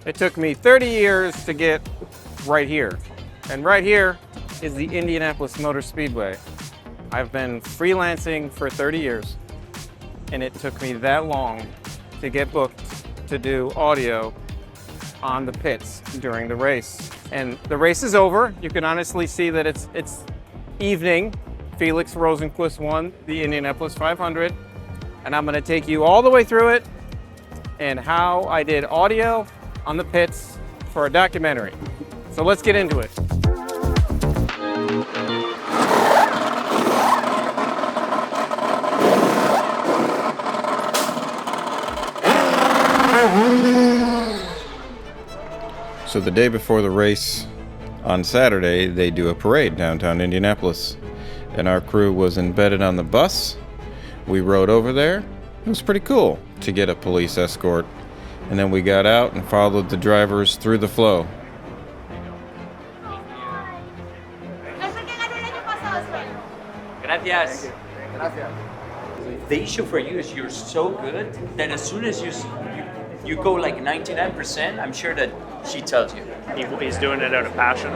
It took me 30 years to get right here. And right here is the Indianapolis Motor Speedway. I've been freelancing for 30 years, and it took me that long to get booked to do audio on the pits during the race. And the race is over. You can honestly see that it's evening. Felix Rosenquist won the Indianapolis 500, and I'm gonna take you all the way through it and how I did audio on the pits for a documentary. So let's get into it. So the day before the race on Saturday, they do a parade downtown Indianapolis. And our crew was embedded on the bus. We rode over there. It was pretty cool to get a police escort. And then we got out and followed the drivers through the flow. Gracias. The issue for you is you're so good that as soon as you go like 99%, I'm sure that she tells you. He's doing it out of passion,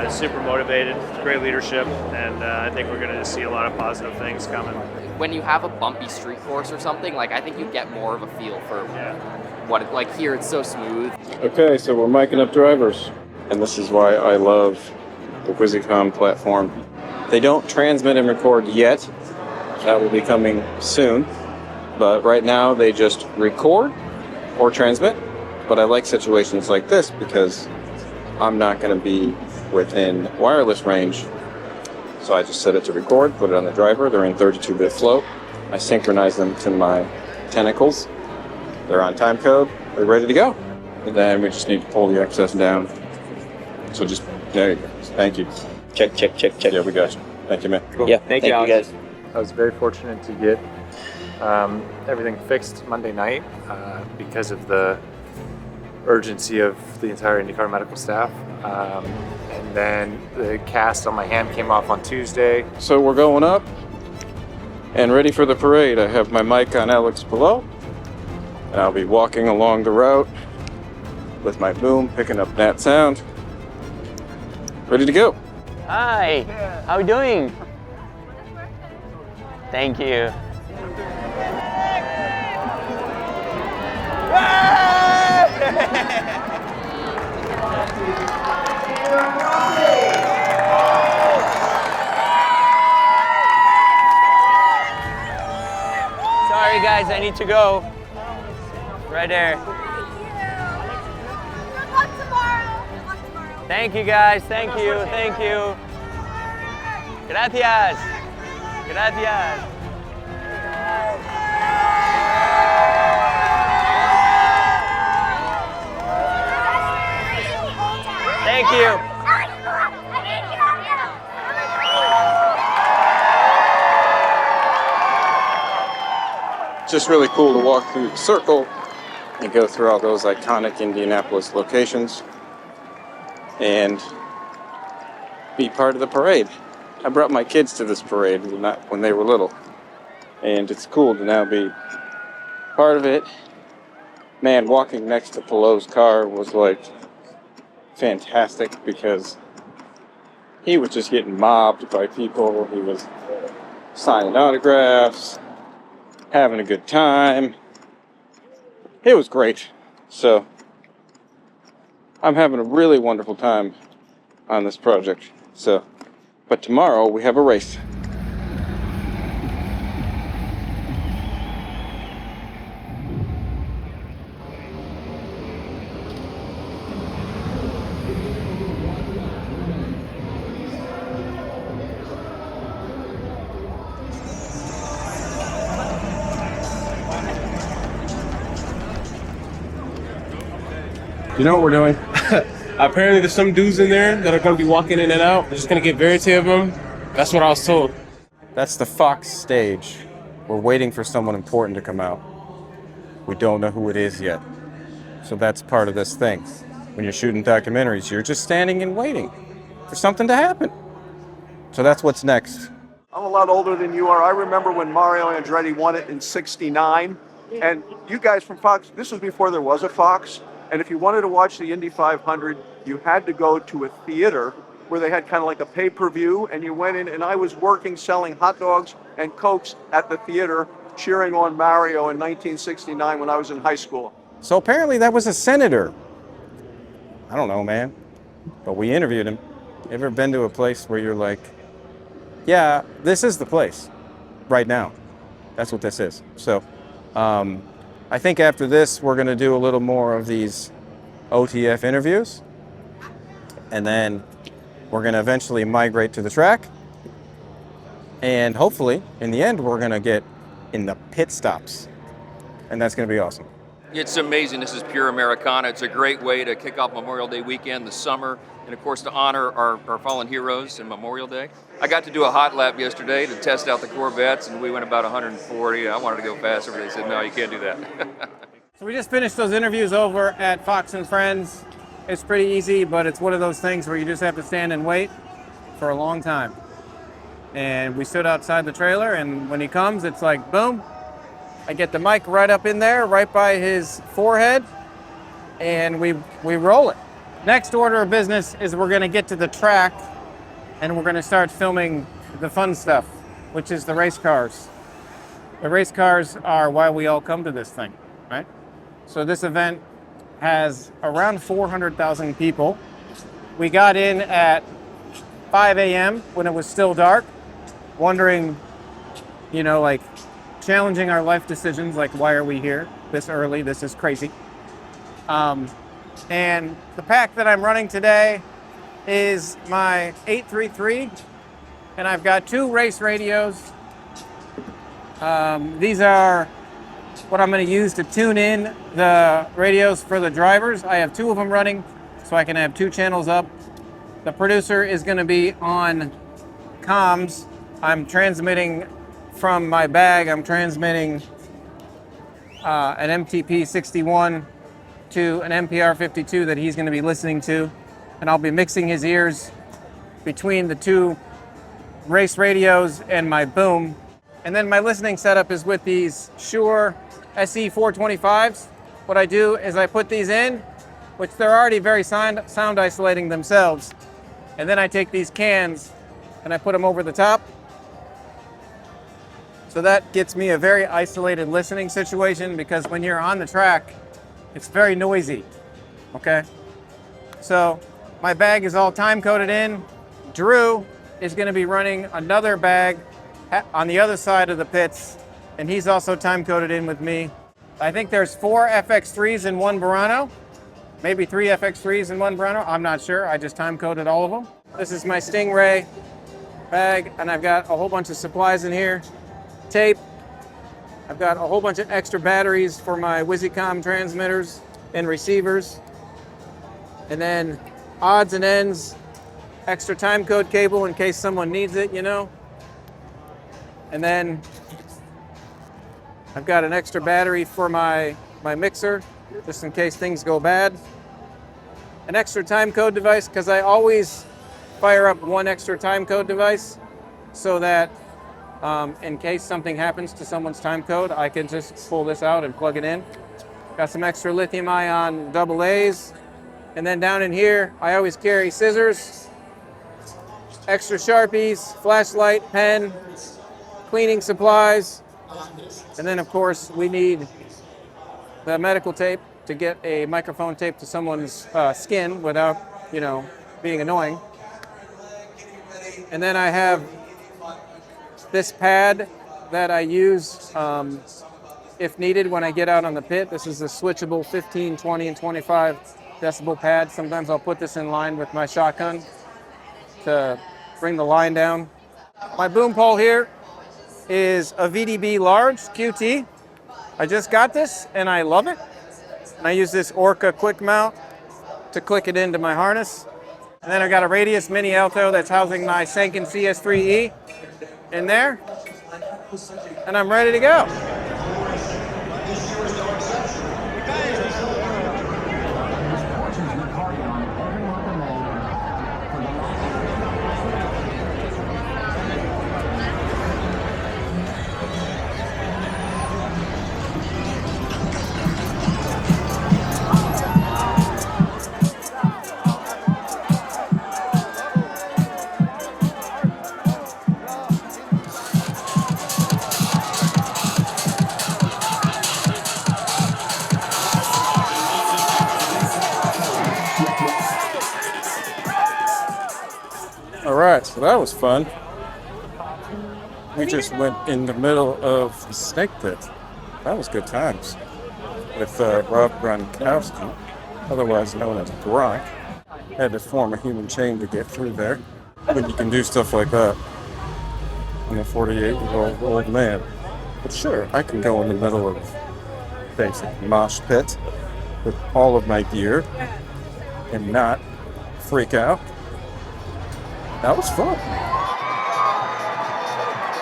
super motivated, great leadership, and I think we're going to see a lot of positive things coming. When you have a bumpy street course or something, like I think you get more of a feel for what it, like here it's so smooth. Okay, so we're miking up drivers. And this is why I love the Quizicom platform. They don't transmit and record yet. That will be coming soon. But right now they just record or transmit. But I like situations like this because I'm not going to be within wireless range. So I just set it to record, put it on the driver. They're in 32-bit flow. I synchronize them to my tentacles. They're on timecode. They're ready to go. And then we just need to pull the excess down. So just, there you go. Thank you. Check. Yeah, we got you. Thank you, man. Cool. Yeah, thank you guys. I was very fortunate to get everything fixed Monday night because of the urgency of the entire IndyCar medical staff. And then the cast on my hand came off on Tuesday. So we're going up and ready for the parade. I have my mic on Alex below. And I'll be walking along the route with my boom, picking up that sound. Ready to go. Hi, how are you doing? Thank you. Sorry guys, I need to go. Right there. Good luck tomorrow. Thank you guys, thank you. Gracias. Thank you. It's just really cool to walk through the circle and go through all those iconic Indianapolis locations and be part of the parade. I brought my kids to this parade when they were little, and it's cool to now be part of it. Man, walking next to Pelot's car was like fantastic because he was just getting mobbed by people. He was signing autographs, having a good time. It was great. So I'm having a really wonderful time on this project. But tomorrow we have a race. You know what we're doing? Apparently there's some dudes in there that are going to be walking in and out. They're just going to get Verity of them. That's what I was told. That's the Fox stage. We're waiting for someone important to come out. We don't know who it is yet. So that's part of this thing. When you're shooting documentaries, you're just standing and waiting for something to happen. So that's what's next. I'm a lot older than you are. I remember when Mario Andretti won it in '69. And you guys from Fox, this was before there was a Fox. And if you wanted to watch the Indy 500, you had to go to a theater where they had kind of like a pay-per-view, and you went in, and I was working selling hot dogs and Cokes at the theater, cheering on Mario in 1969 when I was in high school. So apparently that was a senator. I don't know, man. But we interviewed him. You ever been to a place where you're like, yeah, this is the place right now. That's what this is. So I think after this, we're going to do a little more of these OTF interviews. And then we're going to eventually migrate to the track. And hopefully, in the end, we're going to get in the pit stops. And that's going to be awesome. It's amazing. This is pure Americana. It's a great way to kick off Memorial Day weekend, the summer, and of course to honor our fallen heroes in Memorial Day. I got to do a hot lap yesterday to test out the Corvettes, and we went about 140. I wanted to go faster, but they said, no, you can't do that. So we just finished those interviews over at Fox and Friends. It's pretty easy, but it's one of those things where you just have to stand and wait for a long time. And we stood outside the trailer, and when he comes, it's like, boom. I get the mic right up in there, right by his forehead, and we roll it. Next order of business is we're gonna get to the track, and we're gonna start filming the fun stuff, which is the race cars. The race cars are why we all come to this thing, right? So this event has around 400,000 people. We got in at 5 a.m. when it was still dark, wondering, you know, like, challenging our life decisions, like, why are we here this early? This is crazy. And the pack that I'm running today is my 833, and I've got 2 race radios. These are what I'm going to use to tune in the radios for the drivers. I have 2 of them running, so I can have 2 channels up. The producer is going to be on comms. I'm transmitting from my bag. I'm transmitting an MTP 61 to an MPR 52 that he's going to be listening to, and I'll be mixing his ears between the 2 race radios and my boom. And then my listening setup is with these Shure SE 425s. What I do is I put these in, which they're already very sound isolating themselves, and then I take these cans and I put them over the top. So that gets me a very isolated listening situation, because when you're on the track, it's very noisy, okay? So my bag is all time coded in. Drew is gonna be running another bag on the other side of the pits, and he's also time coded in with me. I think there's 4 FX3s in 1 Burano, maybe 3 FX3s in 1 Burano, I'm not sure, I just time coded all of them. This is my Stingray bag, and I've got a whole bunch of supplies in here. Tape. I've got a whole bunch of extra batteries for my Wizicom transmitters and receivers. And then odds and ends, extra time code cable in case someone needs it, you know. And then I've got an extra battery for my mixer, just in case things go bad. An extra time code device, because I always fire up 1 extra time code device so that in case something happens to someone's time code, I can just pull this out and plug it in. Got some extra lithium ion AA's. And then down in here, I always carry scissors, extra Sharpies, flashlight, pen, cleaning supplies. And then of course, we need the medical tape to get a microphone taped to someone's skin without, you know, being annoying. And then I have this pad that I use if needed when I get out on the pit. This is a switchable 15, 20, and 25 decibel pad. Sometimes I'll put this in line with my shotgun to bring the line down. My boom pole here is a VDB large QT. I just got this and I love it. And I use this Orca quick mount to click it into my harness. And then I've got a Radius Mini Alto that's housing my Sanken CS3E in there, and I'm ready to go. right, so that was fun. We just went in the middle of the snake pit. That was good times. With Rob Gronkowski, otherwise known as Gronk. Had to form a human chain to get through there. But you can do stuff like that. I'm a 48-year-old old man. But sure, I can go in the middle of basic mosh pit with all of my gear and not freak out. That was fun.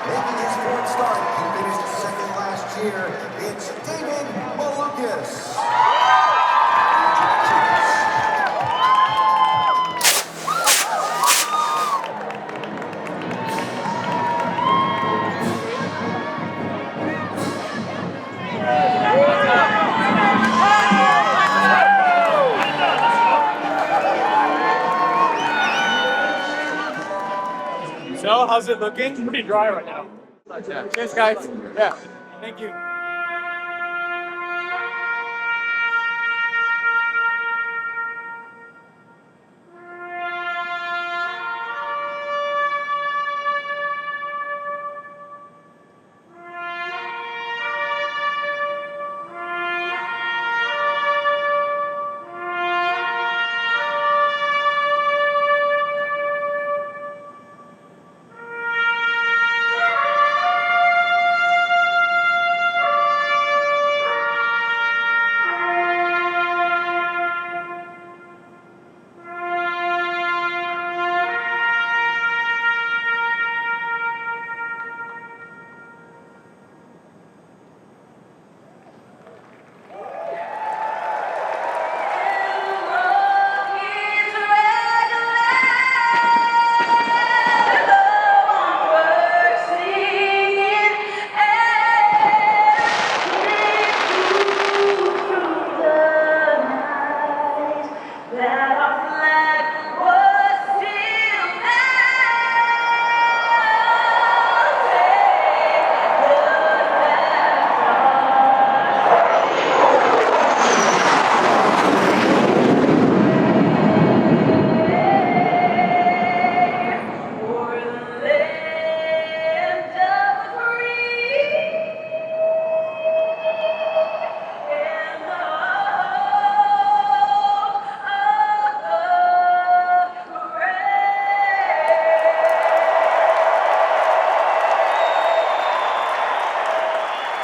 Making his fourth start, he finished second last year. It's David Malukas. So, how's it looking? Pretty dry right now. Cheers, guys. Yeah. Thank you.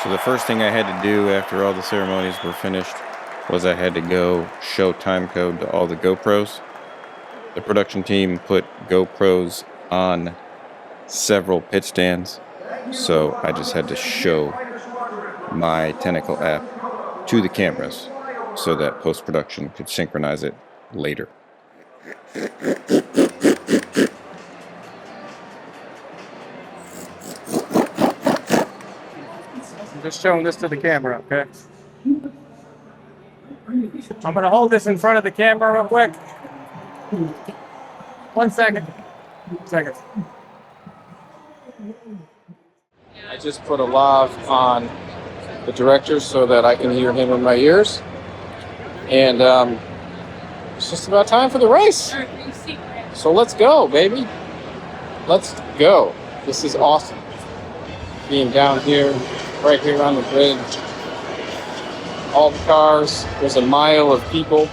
So the first thing I had to do after all the ceremonies were finished was I had to go show timecode to all the GoPros. The production team put GoPros on several pitch stands, so I just had to show my Tentacle app to the cameras so that post-production could synchronize it later. Just showing this to the camera, okay? I'm gonna hold this in front of the camera real quick. 1 second. Seconds. I just put a lav on the director so that I can hear him in my ears. And it's just about time for the race. So let's go, baby. Let's go. This is awesome. Being down here, right here on the bridge. All the cars. There's a mile of people.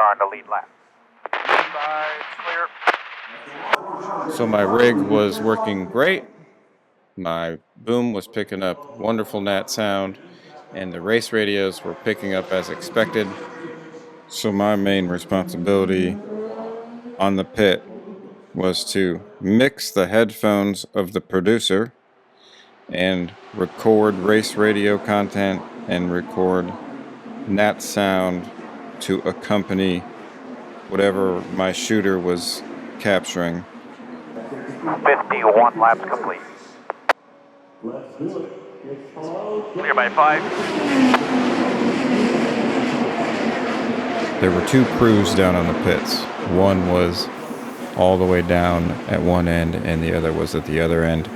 On the lead lap. So my rig was working great. My boom was picking up wonderful nat sound, and the race radios were picking up as expected. So my main responsibility on the pit was to mix the headphones of the producer and record race radio content and record nat sound to accompany whatever my shooter was capturing. 51 laps complete. Clear by 5. There were two crews down on the pits. One was all the way down at one end and the other was at the other end.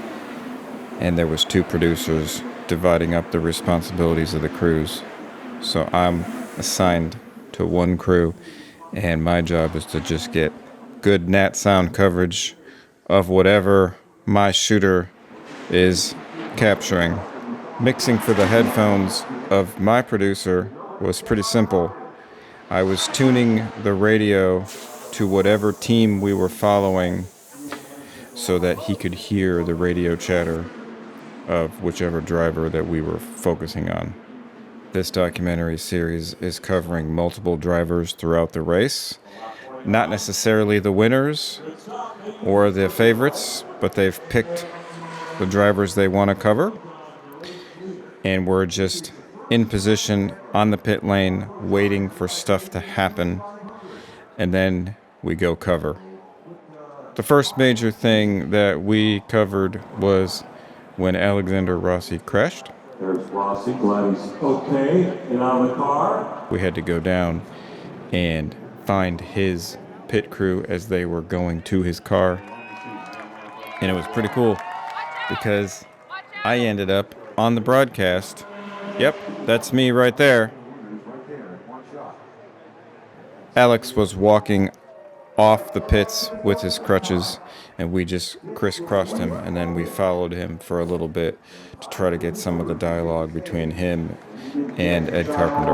And there was two producers dividing up the responsibilities of the crews. So I'm assigned to one crew, and my job is to just get good nat sound coverage of whatever my shooter is capturing. Mixing for the headphones of my producer was pretty simple. I was tuning the radio to whatever team we were following so that he could hear the radio chatter of whichever driver that we were focusing on. This documentary series is covering multiple drivers throughout the race. Not necessarily the winners or the favorites, but they've picked the drivers they want to cover. And we're just in position on the pit lane waiting for stuff to happen. And then we go cover. The first major thing that we covered was when Alexander Rossi crashed. There's Rossi, glad he's okay and out of the car. We had to go down and find his pit crew as they were going to his car. And it was pretty cool because I ended up on the broadcast. Yep, that's me right there. Alex was walking off the pits with his crutches, and we just crisscrossed him, and then we followed him for a little bit to try to get some of the dialogue between him and Ed Carpenter.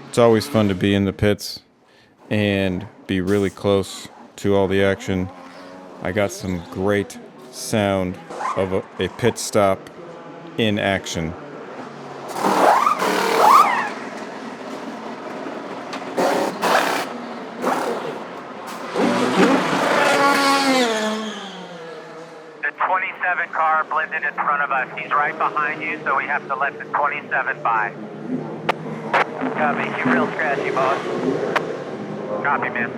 It's always fun to be in the pits and be really close to all the action. I got some great sound of a pit stop in action. Car blended in front of us. He's right behind you, so we have to let the 27 by. Copy. You're real scratchy, boss. Copy, man.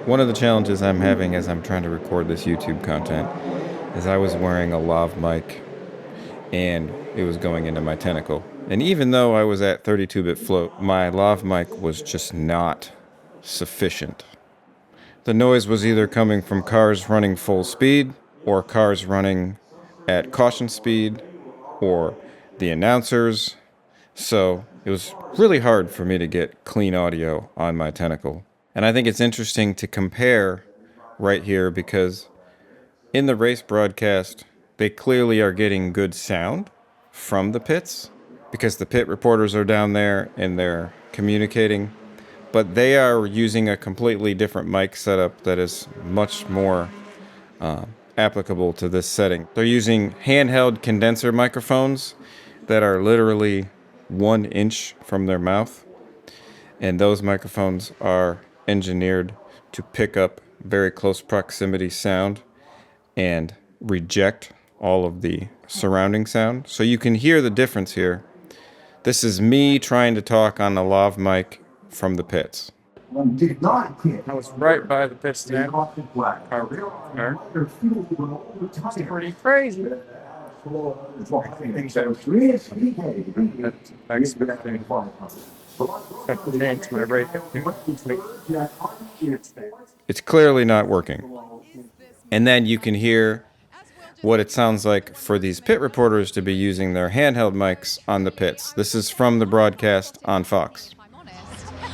One of the challenges I'm having as I'm trying to record this YouTube content is I was wearing a lav mic and it was going into my tentacle. And even though I was at 32-bit float, my lav mic was just not sufficient. The noise was either coming from cars running full speed or cars running at caution speed, or the announcers. So it was really hard for me to get clean audio on my tentacle. And I think it's interesting to compare right here because in the race broadcast, they clearly are getting good sound from the pits because the pit reporters are down there and they're communicating. But they are using a completely different mic setup that is much more applicable to this setting. They're using handheld condenser microphones that are literally 1 inch from their mouth. And those microphones are engineered to pick up very close proximity sound and reject all of the surrounding sound. So you can hear the difference here. This is me trying to talk on a lav mic from the pits. Did not hit. I was right by the pit stand. It's pretty crazy. It's clearly not working. And then you can hear what it sounds like for these pit reporters to be using their handheld mics on the pits. This is from the broadcast on Fox.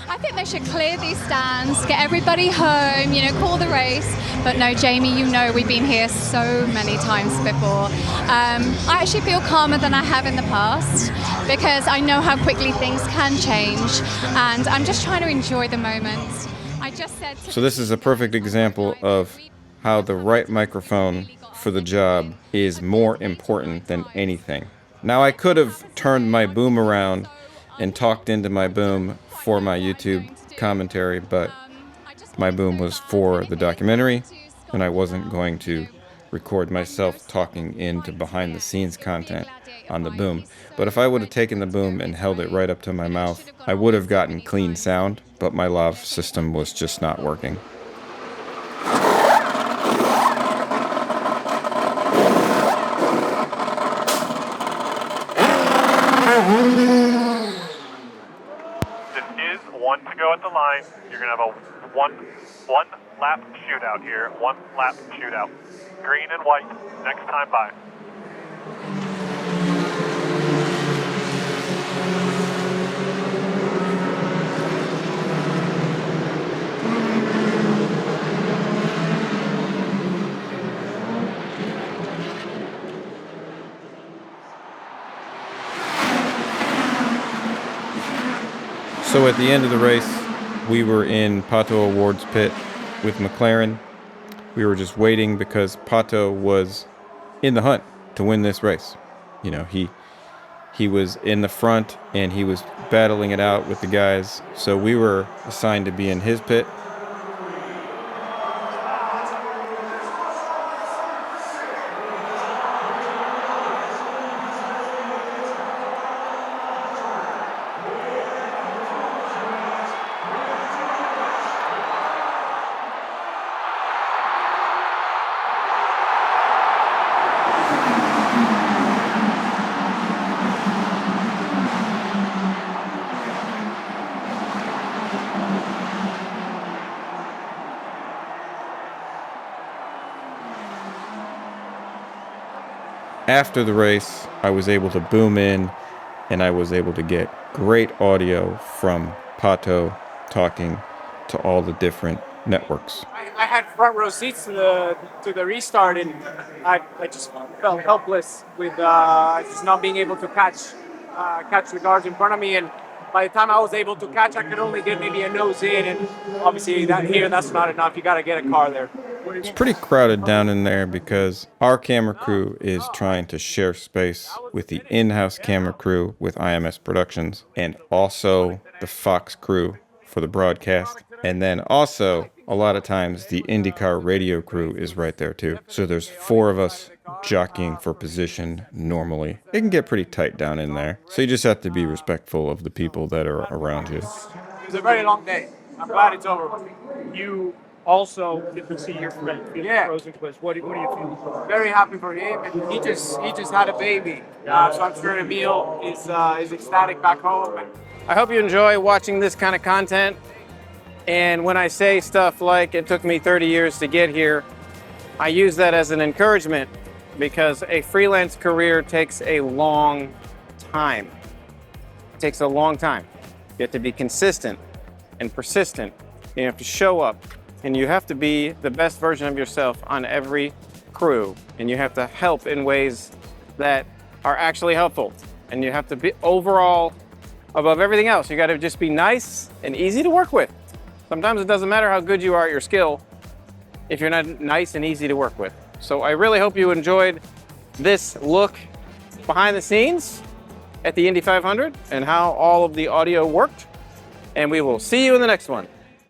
I think they should clear these stands, get everybody home, call the race. But no, Jamie, we've been here so many times before. I actually feel calmer than I have in the past because I know how quickly things can change, and I'm just trying to enjoy the moment. So this is a perfect example of how the right microphone for the job is more important than anything. Now I could have turned my boom around and talked into my boom for my YouTube commentary, but my boom was for the documentary, and I wasn't going to record myself talking into behind the scenes content on the boom. But if I would have taken the boom and held it right up to my mouth, I would have gotten clean sound, but my lav system was just not working. This is one to go at the line. You're gonna have a one lap shootout here. 1 lap shootout. Green and white. Next time by. So at the end of the race, we were in Pato Awards pit with McLaren. We were just waiting because Pato was in the hunt to win this race. You know, he was in the front and he was battling it out with the guys. So we were assigned to be in his pit. After the race, I was able to boom in and I was able to get great audio from Pato talking to all the different networks. I had front row seats to the restart, and I just felt helpless with just not being able to catch the cars in front of me. And by the time I was able to catch, I could only get maybe a nose in, and obviously that's not enough. You got to get a car there. It's pretty crowded down in there because our camera crew is trying to share space with the in-house camera crew with IMS Productions, and also the Fox crew for the broadcast. And then also, a lot of times, the IndyCar radio crew is right there too. So there's 4 of us jockeying for position normally. It can get pretty tight down in there. So you just have to be respectful of the people that are around you. It was a very long day. I'm glad it's over. You also get to see your friend. Yeah. What do you feel? Very happy for him, and he just had a baby. So I'm sure Emil is ecstatic back home. And I hope you enjoy watching this kind of content. And when I say stuff like it took me 30 years to get here, I use that as an encouragement because a freelance career takes a long time. It takes a long time. You have to be consistent and persistent. You have to show up, and you have to be the best version of yourself on every crew, and you have to help in ways that are actually helpful. And you have to be overall, above everything else, you got to just be nice and easy to work with. Sometimes it doesn't matter how good you are at your skill if you're not nice and easy to work with. So I really hope you enjoyed this look behind the scenes at the Indy 500 and how all of the audio worked. And we will see you in the next one.